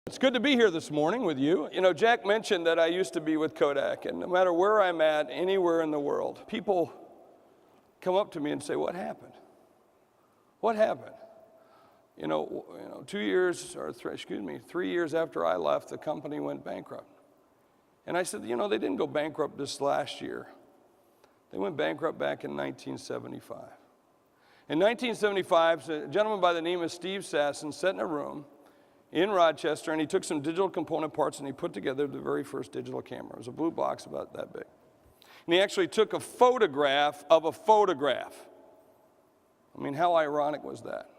It's good to be here this morning with you. You know, Jack mentioned that I used to be with Kodak, and no matter where I'm at, anywhere in the world, people come up to me and say, "What happened? What happened?" You know, 3 years after I left, the company went bankrupt. And I said, you know, they didn't go bankrupt this last year. They went bankrupt back in 1975. In 1975, a gentleman by the name of Steve Sasson sat in a room in Rochester, and he took some digital component parts and he put together the very first digital camera. It was a blue box about that big. And he actually took a photograph of a photograph. I mean, how ironic was that?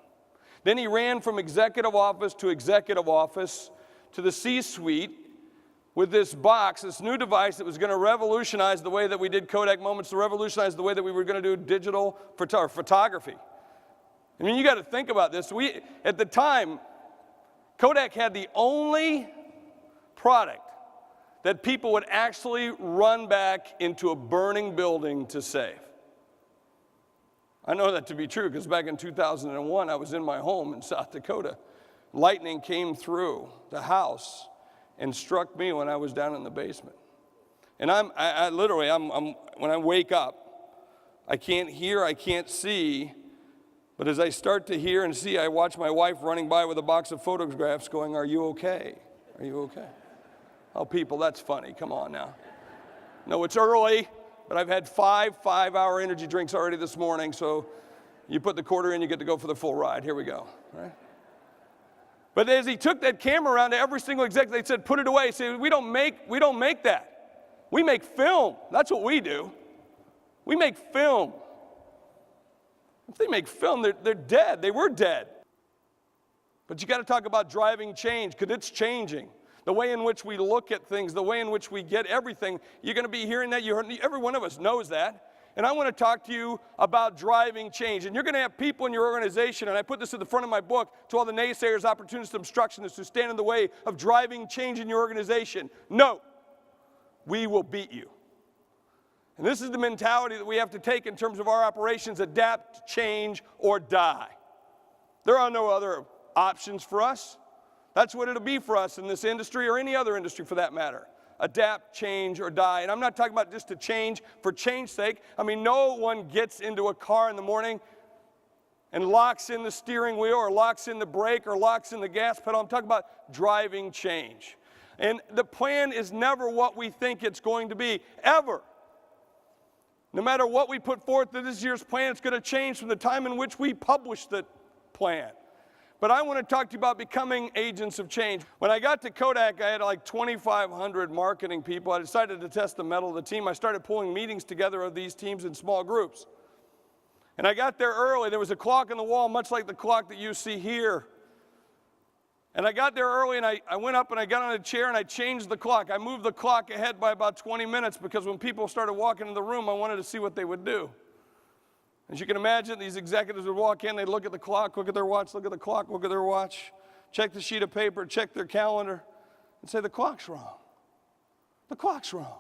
Then he ran from executive office to the C-suite with this box, this new device that was going to revolutionize the way that we did Kodak moments, to revolutionize the way that we were going to do digital photography. I mean, you got to think about this. At the time, Kodak had the only product that people would actually run back into a burning building to save. I know that to be true because back in 2001, I was in my home in South Dakota. Lightning came through the house and struck me when I was down in the basement. And I literally, when I wake up, I can't hear, I can't see, but as I start to hear and see, I watch my wife running by with a box of photographs going, "Are you okay? Are you okay?" Oh, people, that's funny. Come on now. No, it's early, but I've had five-hour energy drinks already this morning, so you put the quarter in, you get to go for the full ride. Here we go, all right? But as he took that camera around to every single executive, they said, "Put it away." He said, we don't make that. We make film. That's what we do. We make film. If they make film, they're dead. They were dead. But you got to talk about driving change, because it's changing. The way in which we look at things, the way in which we get everything, you're going to be hearing that. Every one of us knows that. And I want to talk to you about driving change. And you're going to have people in your organization, and I put this at the front of my book, to all the naysayers, opportunists, obstructionists who stand in the way of driving change in your organization. No, we will beat you. And this is the mentality that we have to take in terms of our operations: adapt, change, or die. There are no other options for us. That's what it'll be for us in this industry, or any other industry for that matter. Adapt, change, or die. And I'm not talking about just to change for change's sake. I mean, no one gets into a car in the morning and locks in the steering wheel, or locks in the brake, or locks in the gas pedal. I'm talking about driving change. And the plan is never what we think it's going to be, ever. No matter what we put forth to this year's plan, it's going to change from the time in which we publish the plan. But I want to talk to you about becoming agents of change. When I got to Kodak, I had like 2,500 marketing people. I decided to test the mettle of the team. I started pulling meetings together of these teams in small groups. And I got there early. There was a clock on the wall, much like the clock that you see here. And I got there early, and I went up and I got on a chair and I changed the clock. I moved the clock ahead by about 20 minutes because when people started walking in the room, I wanted to see what they would do. As you can imagine, these executives would walk in, they'd look at the clock, look at their watch, look at the clock, look at their watch, check the sheet of paper, check their calendar, and say, "The clock's wrong. The clock's wrong."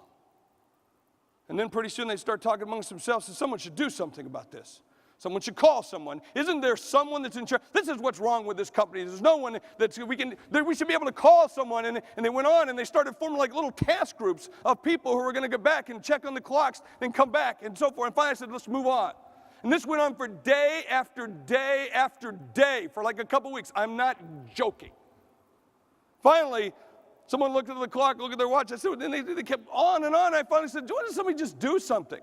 And then pretty soon they'd start talking amongst themselves, and someone should do something about this. Someone should call someone. Isn't there someone that's in charge? This is what's wrong with this company. There's no one we should be able to call someone. And they went on and they started forming like little task groups of people who were going to go back and check on the clocks, then come back and so forth. And finally I said, "Let's move on." And this went on for day after day after day for like a couple weeks. I'm not joking. Finally, someone looked at the clock, looked at their watch. I said, and they kept on and on. I finally said, "Why doesn't somebody just do something?"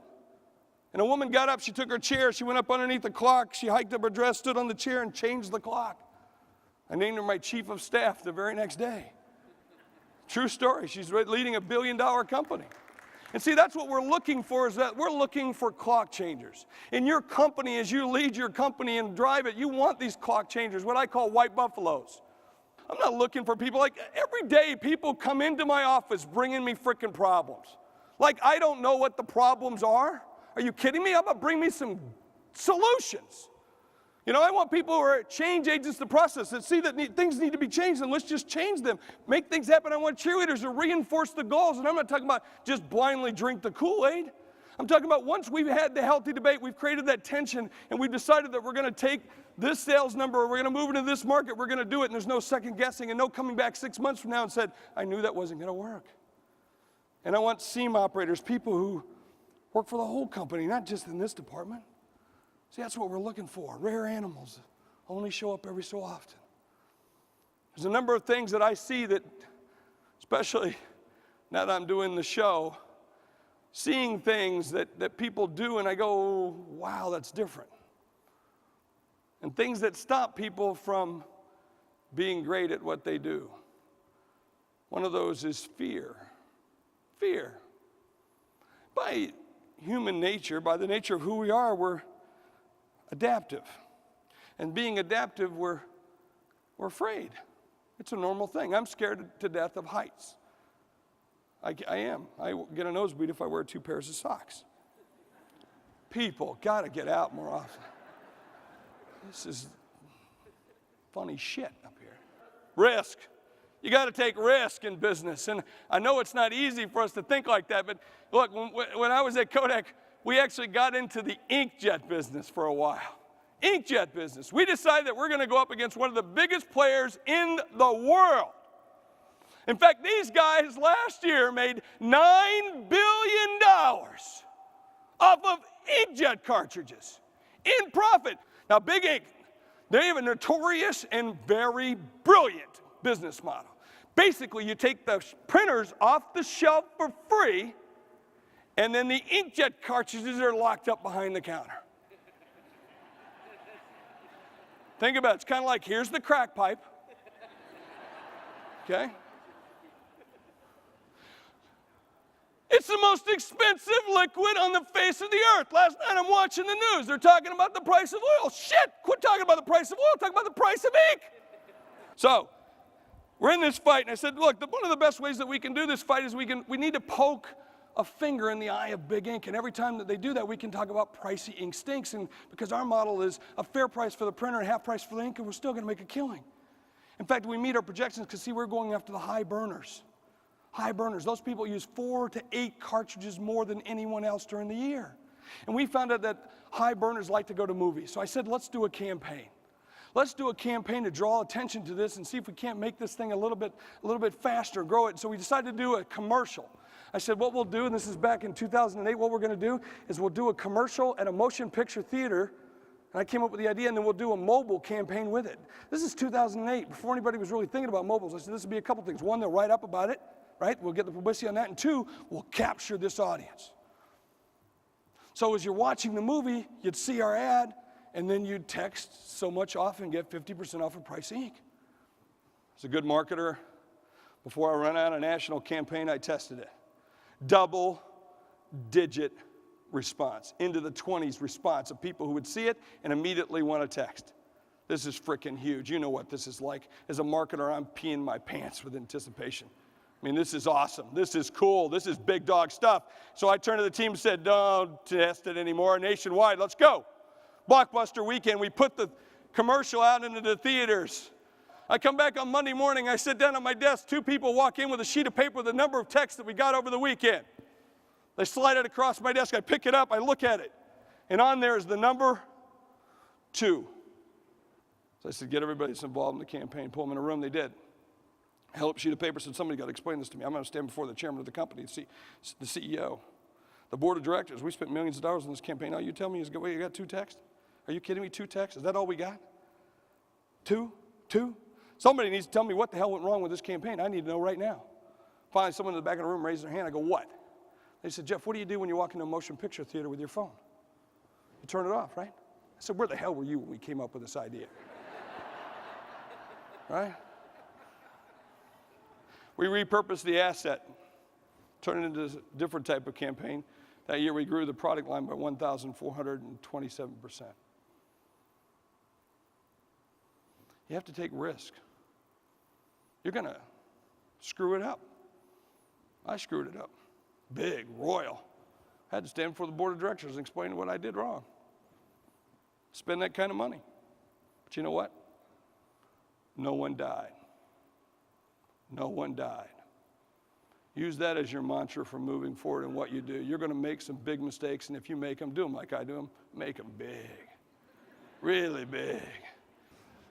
And a woman got up, she took her chair, she went up underneath the clock, she hiked up her dress, stood on the chair, and changed the clock. I named her my chief of staff the very next day. True story. She's leading a billion-dollar company. And see, that's what we're looking for, is that we're looking for clock changers. In your company, as you lead your company and drive it, you want these clock changers, what I call white buffaloes. I'm not looking for people. Like, every day people come into my office bringing me freaking problems. Like, I don't know what the problems are. Are you kidding me? How about bring me some solutions? You know, I want people who are change agents to process that see that things need to be changed, and let's just change them. Make things happen. I want cheerleaders to reinforce the goals, and I'm not talking about just blindly drink the Kool-Aid. I'm talking about once we've had the healthy debate, we've created that tension, and we've decided that we're going to take this sales number, or we're going to move into this market, we're going to do it, and there's no second guessing and no coming back 6 months from now and said, I knew that wasn't going to work. And I want seam operators, people who work for the whole company, not just in this department. See, that's what we're looking for. Rare animals only show up every so often. There's a number of things that I see that, especially now that I'm doing the show, seeing things that people do, and I go, wow, that's different. And things that stop people from being great at what they do. One of those is fear. Fear. By human nature, by the nature of who we are, we're adaptive. And being adaptive, we're afraid. It's a normal thing. I'm scared to death of heights. I am. I get a nosebleed if I wear 2 pairs of socks. People got to get out more often. This is funny shit up here. Risk. You got to take risk in business. And I know it's not easy for us to think like that, but look, when I was at Kodak, we actually got into the inkjet business for a while. Inkjet business. We decided that we're going to go up against one of the biggest players in the world. In fact, these guys last year made $9 billion off of inkjet cartridges in profit. Now, Big Ink, they have a notorious and very brilliant business model. Basically, you take the printers off the shelf for free, and then the inkjet cartridges are locked up behind the counter. Think about it. It's kind of like, here's the crack pipe. Okay? It's the most expensive liquid on the face of the earth. Last night I'm watching the news. They're talking about the price of oil. Shit, quit talking about the price of oil. Talk about the price of ink. So, we're in this fight, and I said, look, one of the best ways that we can do this fight is we need to poke a finger in the eye of Big Ink, and every time that they do that, we can talk about pricey ink stinks, and because our model is a fair price for the printer and half price for the ink, and we're still going to make a killing. In fact, we meet our projections because, see, we're going after the high burners. High burners, those people use 4 to 8 cartridges more than anyone else during the year. And we found out that high burners like to go to movies. So I said, let's do a campaign. Let's do a campaign to draw attention to this and see if we can't make this thing a little bit faster, grow it. So we decided to do a commercial. I said, what we'll do, and this is back in 2008, what we're going to do is we'll do a commercial at a motion picture theater, and I came up with the idea, and then we'll do a mobile campaign with it. This is 2008, before anybody was really thinking about mobiles. I said, this would be a couple things. One, they'll write up about it, right? We'll get the publicity on that, and 2, we'll capture this audience. So as you're watching the movie, you'd see our ad, and then you'd text so much off and get 50% off of price ink. As a good marketer, before I run out a national campaign, I tested it. Double-digit response, into the 20s response of people who would see it and immediately want to text. This is freaking huge. You know what this is like. As a marketer, I'm peeing my pants with anticipation. I mean, this is awesome. This is cool. This is big dog stuff. So I turned to the team and said, don't test it anymore. Nationwide, let's go. Blockbuster weekend, we put the commercial out into the theaters. I come back on Monday morning, I sit down at my desk, 2 people walk in with a sheet of paper with the number of texts that we got over the weekend. They slide it across my desk, I pick it up, I look at it, and on there is the number 2. So I said, get everybody that's involved in the campaign, pull them in a room. They did. I held up a sheet of paper, said, somebody got to explain this to me. I'm going to stand before the chairman of the company, the CEO, the board of directors. We spent millions of dollars on this campaign. Now you tell me, wait, you got 2 texts? Are you kidding me? 2 texts? Is that all we got? 2? Somebody needs to tell me what the hell went wrong with this campaign. I need to know right now. Finally, someone in the back of the room raised their hand. I go, what? They said, Jeff, what do you do when you walk into a motion picture theater with your phone? You turn it off, right? I said, where the hell were you when we came up with this idea? Right? We repurposed the asset, turned it into a different type of campaign. That year we grew the product line by 1,427%. You have to take risk. You're going to screw it up. I screwed it up. Big, royal. I had to stand before the board of directors and explain what I did wrong. Spend that kind of money. But you know what? No one died. No one died. Use that as your mantra for moving forward in what you do. You're going to make some big mistakes, and if you make them, do them like I do them. Make them big. Really big.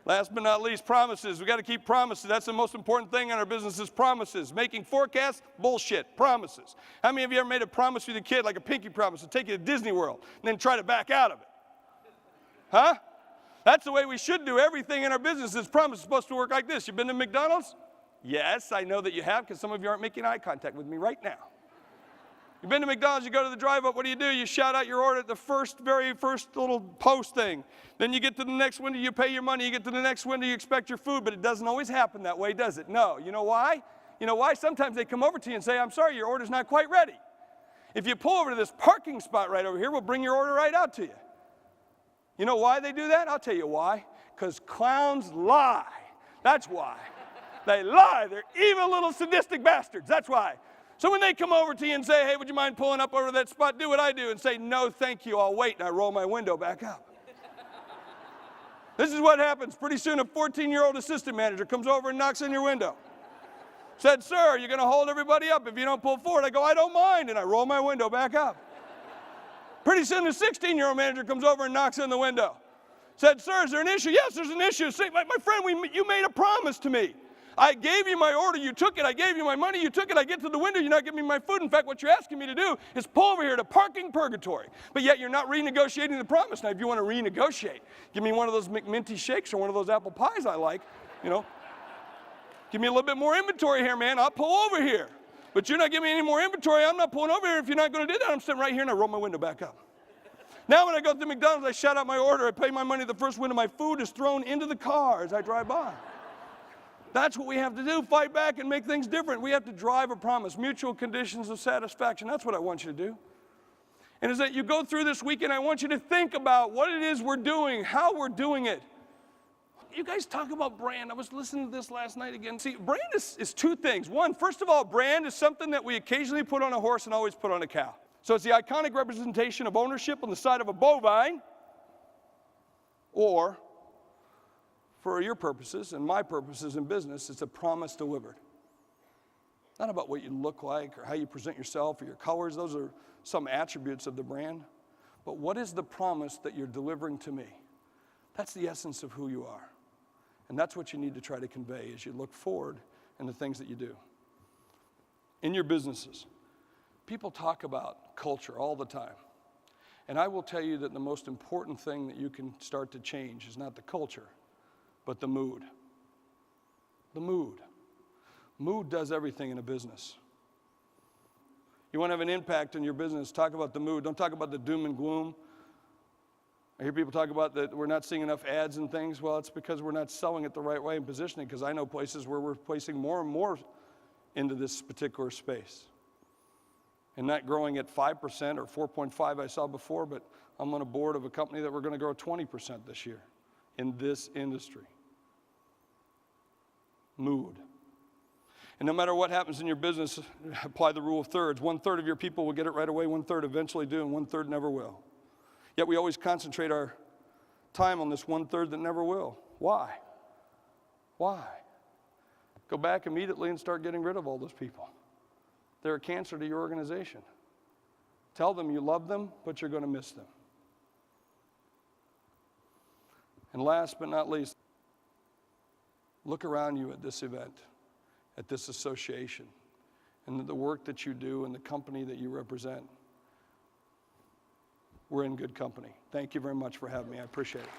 Last but not least, promises. We got to keep promises. That's the most important thing in our business is promises. Making forecasts, bullshit. Promises. How many of you ever made a promise with a kid, like a pinky promise, to take you to Disney World, and then try to back out of it? Huh? That's the way we should do everything in our business. This promise is supposed to work like this. You've been to McDonald's? Yes, I know that you have, because some of you aren't making eye contact with me right now. You've been to McDonald's, you go to the drive-up, what do? You shout out your order at the very first little post thing. Then you get to the next window, you pay your money, you get to the next window, you expect your food, but it doesn't always happen that way, does it? No. You know why? You know why? Sometimes they come over to you and say, I'm sorry, your order's not quite ready. If you pull over to this parking spot right over here, we'll bring your order right out to you. You know why they do that? I'll tell you why. Because clowns lie. That's why. They lie. They're evil little sadistic bastards. That's why. So when they come over to you and say, hey, would you mind pulling up over to that spot? Do what I do and say, no, thank you, I'll wait, and I roll my window back up. This is what happens. Pretty soon a 14-year-old assistant manager comes over and knocks on your window. Said, sir, you're going to hold everybody up if you don't pull forward. I go, I don't mind, and I roll my window back up. Pretty soon the 16-year-old manager comes over and knocks on the window. Said, sir, is there an issue? Yes, there's an issue. Say, my friend, you made a promise to me. I gave you my order, you took it. I gave you my money, you took it. I get to the window, you're not giving me my food. In fact, what you're asking me to do is pull over here to parking purgatory. But yet you're not renegotiating the promise. Now, if you want to renegotiate, give me one of those McMinty shakes or one of those apple pies I like, you know. Give me a little bit more inventory here, man. I'll pull over here. But you're not giving me any more inventory. I'm not pulling over here. If you're not going to do that, I'm sitting right here and I roll my window back up. Now when I go to McDonald's, I shout out my order. I pay my money at the first window. My food is thrown into the car as I drive by. That's what we have to do, fight back and make things different. We have to drive a promise, mutual conditions of satisfaction. That's what I want you to do. And as that you go through this weekend, I want you to think about what it is we're doing, how we're doing it. You guys talk about brand. I was listening to this last night again. See, brand is two things. One, first of all, brand is something that we occasionally put on a horse and always put on a cow. So it's the iconic representation of ownership on the side of a bovine, or for your purposes and my purposes in business, it's a promise delivered. Not about what you look like or how you present yourself or your colors. Those are some attributes of the brand. But what is the promise that you're delivering to me? That's the essence of who you are. And that's what you need to try to convey as you look forward in the things that you do. In your businesses, people talk about culture all the time. And I will tell you that the most important thing that you can start to change is not the culture, but the mood. The mood. Mood does everything in a business. You want to have an impact in your business, talk about the mood. Don't talk about the doom and gloom. I hear people talk about that we're not seeing enough ads and things. Well, it's because we're not selling it the right way and positioning, because I know places where we're placing more and more into this particular space. And not growing at 5% or 4.5 I saw before, but I'm on a board of a company that we're going to grow 20% this year in this industry. Mood. And no matter what happens in your business, apply the rule of thirds. 1/3 of your people will get it right away, 1/3 eventually do, and 1/3 never will. Yet we always concentrate our time on this 1/3 that never will. Why? Why? Go back immediately and start getting rid of all those people. They're a cancer to your organization. Tell them you love them, but you're going to miss them. And last but not least, look around you at this event, at this association, and the work that you do and the company that you represent. We're in good company. Thank you very much for having me. I appreciate it.